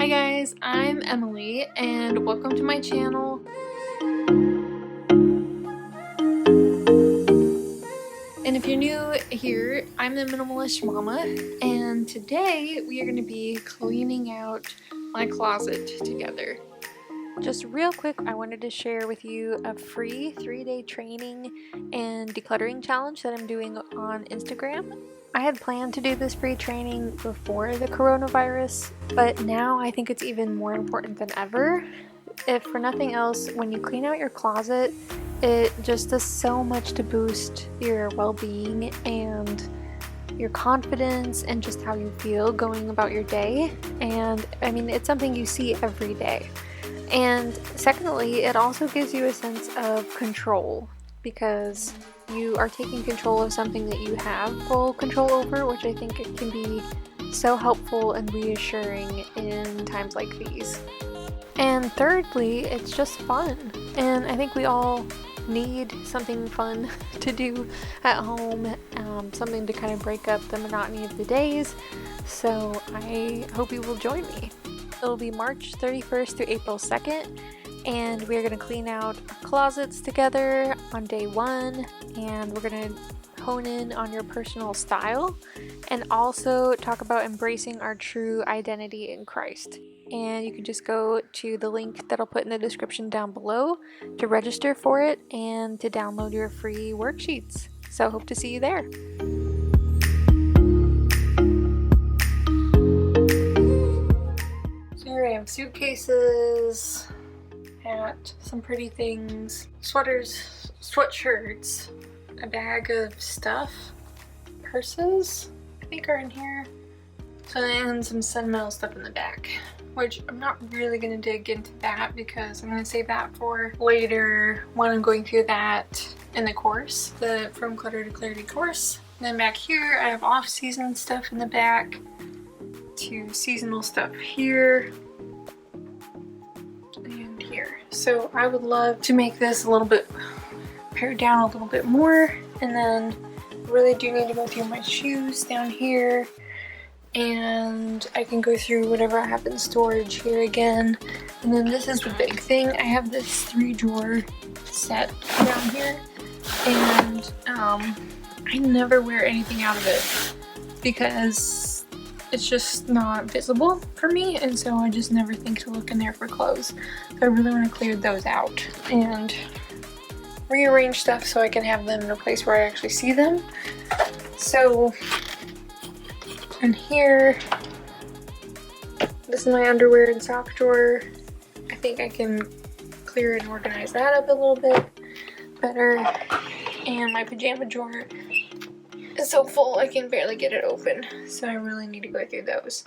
Hi guys, I'm Emily and welcome to my channel. And if you're new here, I'm the Minimalist Mama and today we are going to be cleaning out my closet together. Just real quick, I wanted to share with you a free 3-day training and decluttering challenge that I'm doing on Instagram. I had planned to do this free training before the coronavirus, but now I think it's even more important than ever. If for nothing else, when you clean out your closet, it just does so much to boost your well-being and your confidence and just how you feel going about your day. And I mean, it's something you see every day. And secondly, it also gives you a sense of control because you are taking control of something that you have full control over, which I think it can be so helpful and reassuring in times like these. And thirdly, it's just fun. And I think we all need something fun to do at home, something to kind of break up the monotony of the days. So I hope you will join me. It'll be March 31st through April 2nd, and we're going to clean out our closets together on day 1, and we're going to hone in on your personal style and also talk about embracing our true identity in Christ. And you can just go to the link that I'll put in the description down below to register for it and to download your free worksheets. So hope to see you there. Here I have suitcases, hat, some pretty things, sweaters, sweatshirts, a bag of stuff, purses I think are in here, and some sentimental stuff in the back, which I'm not really going to dig into that because I'm going to save that for later when I'm going through that in the course, the From Clutter to Clarity course. And then back here I have off-season stuff in the back, to seasonal stuff here and here. So I would love to make this a little bit pared down a little bit more, and then really do need to go through my shoes down here, and I can go through whatever I have in storage here again. And then this is the big thing. I have this 3-drawer set down here, and I never wear anything out of it because it's just not visible for me, and so I just never think to look in there for clothes. So I really want to clear those out and rearrange stuff so I can have them in a place where I actually see them. So, and here, this is my underwear and sock drawer. I think I can clear and organize that up a little bit better. And my pajama drawer is so full I can barely get it open, so I really need to go through those.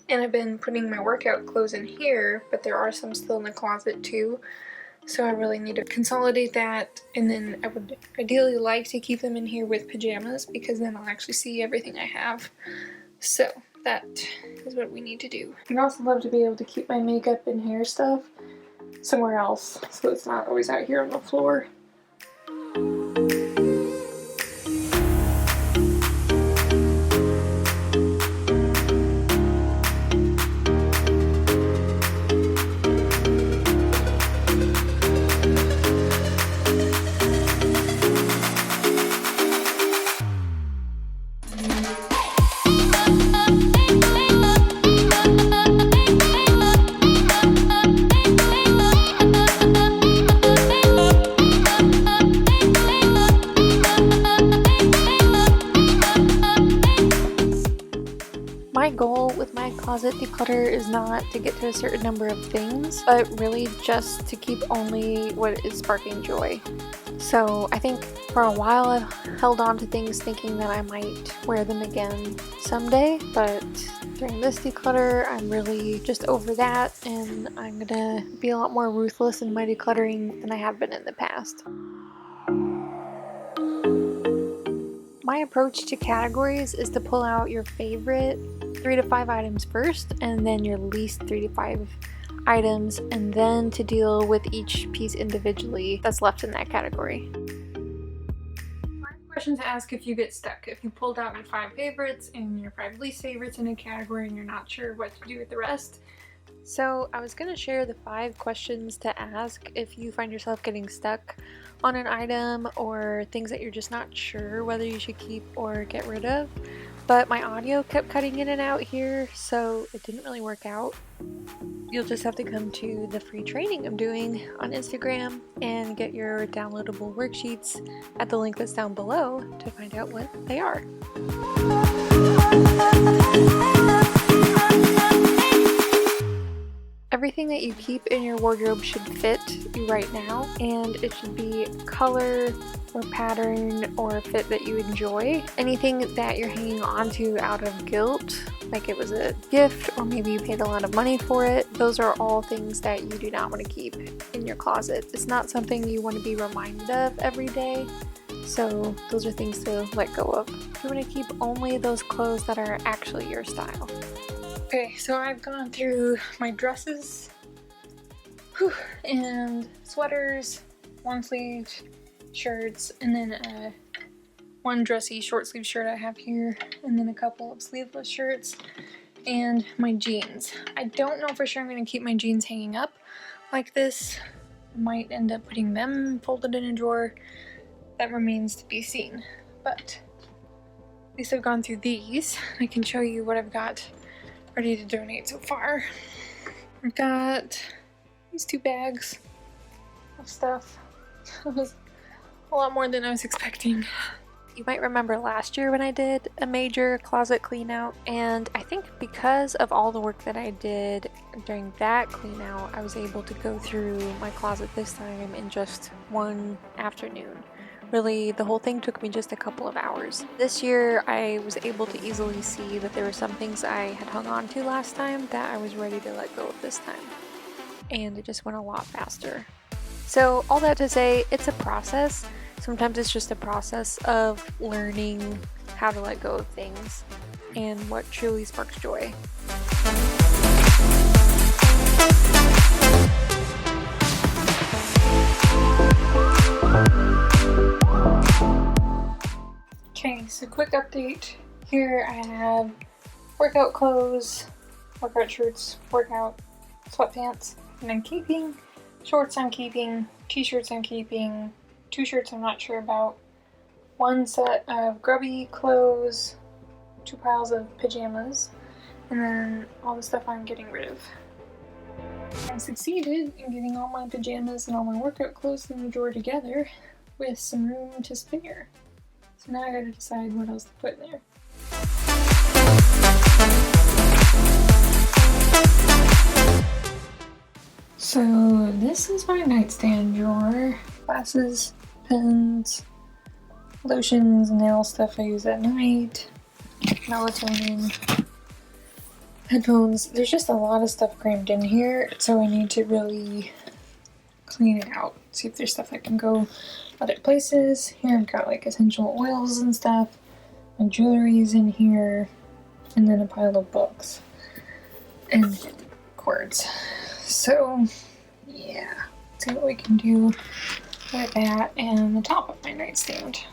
And I've been putting my workout clothes in here, but there are some still in the closet too, so I really need to consolidate that. And then I would ideally like to keep them in here with pajamas because then I'll actually see everything I have. So that is what we need to do. I'd also love to be able to keep my makeup and hair stuff somewhere else so it's not always out here on the floor. My goal with my closet declutter is not to get to a certain number of things, but really just to keep only what is sparking joy. So I think for a while I've held on to things thinking that I might wear them again someday, but during this declutter I'm really just over that, and I'm gonna be a lot more ruthless in my decluttering than I have been in the past. My approach to categories is to pull out your favorite 3 to 5 items first, and then your least 3 to 5 items, and then to deal with each piece individually that's left in that category. Question to ask if you get stuck. If you pulled out your 5 favorites and your 5 least favorites in a category and you're not sure what to do with the rest, So I was going to share the 5 questions to ask if you find yourself getting stuck on an item or things that you're just not sure whether you should keep or get rid of. But my audio kept cutting in and out here, so it didn't really work out. You'll just have to come to the free training I'm doing on Instagram and get your downloadable worksheets at the link that's down below to find out what they are. Everything that you keep in your wardrobe should fit you right now, and it should be color or pattern or fit that you enjoy. Anything that you're hanging on to out of guilt, like it was a gift or maybe you paid a lot of money for it, those are all things that you do not want to keep in your closet. It's not something you want to be reminded of every day, so those are things to let go of. You want to keep only those clothes that are actually your style. Okay, so I've gone through my dresses and sweaters, long sleeve shirts, and then one dressy short sleeve shirt I have here, and then a couple of sleeveless shirts, and my jeans. I don't know for sure I'm going to keep my jeans hanging up like this. I might end up putting them folded in a drawer. That remains to be seen, but at least I've gone through these. I can show you what I've got ready to donate so far. I've got these 2 bags of stuff. It was a lot more than I was expecting. You might remember last year when I did a major closet clean out, and I think because of all the work that I did during that clean out, I was able to go through my closet this time in just one afternoon. Really, the whole thing took me just a couple of hours. This year, I was able to easily see that there were some things I had hung on to last time that I was ready to let go of this time. And it just went a lot faster. So all that to say, it's a process. Sometimes it's just a process of learning how to let go of things and what truly sparks joy. Okay, so quick update. Here I have workout clothes, workout shirts, workout sweatpants, and I'm keeping. Shorts I'm keeping, t-shirts I'm keeping, 2 shirts I'm not sure about, 1 set of grubby clothes, 2 piles of pajamas, and then all the stuff I'm getting rid of. I succeeded in getting all my pajamas and all my workout clothes in the drawer together with some room to spare. So now I gotta decide what else to put in there. So this is my nightstand drawer. Glasses, pens, lotions, nail stuff I use at night, melatonin, headphones. There's just a lot of stuff crammed in here, so I need to really clean it out. See if there's stuff that can go other places. Here I've got like essential oils and stuff. My jewelry's in here, and then a pile of books and cords. So yeah, let's see what we can do with that and the top of my nightstand.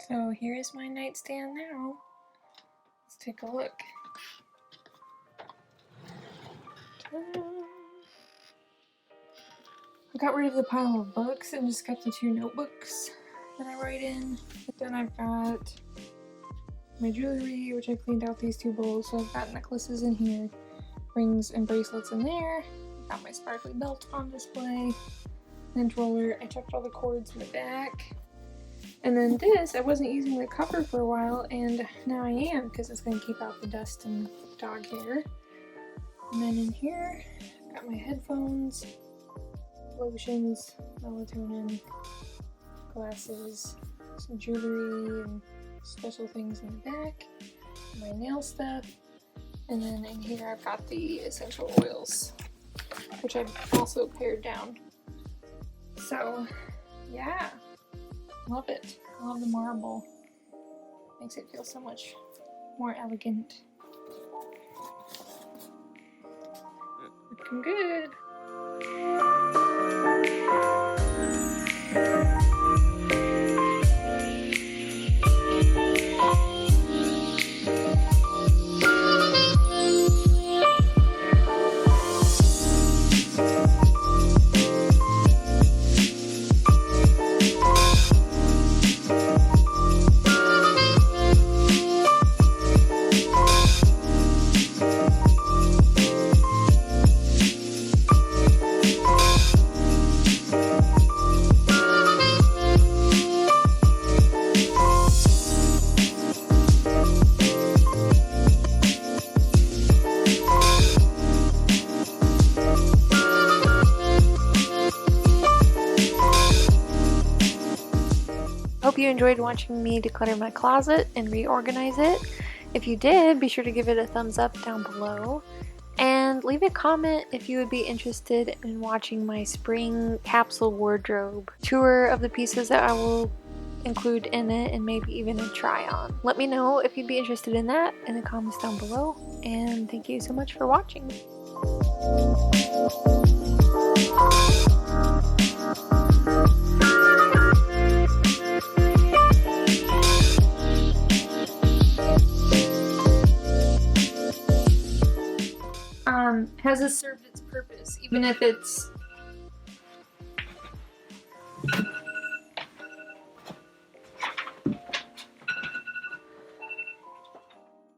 So here is my nightstand now. Let's take a look. Ta-da. I got rid of the pile of books and just kept the 2 notebooks that I write in. Then I've got my jewelry, which I cleaned out these 2 bowls. So I've got necklaces in here, rings and bracelets in there. Got my sparkly belt on display, lint roller. I checked all the cords in the back. And then this, I wasn't using the cover for a while, and now I am because it's going to keep out the dust and dog hair. And then in here, I've got my headphones, lotions, melatonin, glasses, some jewelry and special things in the back, my nail stuff, and then in here I've got the essential oils, which I've also pared down. So yeah, love it. I love the marble. Makes it feel so much more elegant. Looking good. Hope you enjoyed watching me declutter my closet and reorganize it. If you did, be sure to give it a thumbs up down below. And leave a comment if you would be interested in watching my spring capsule wardrobe tour of the pieces that I will include in it, and maybe even a try on. Let me know if you'd be interested in that in the comments down below. And thank you so much for watching. Has it served its purpose, even if it's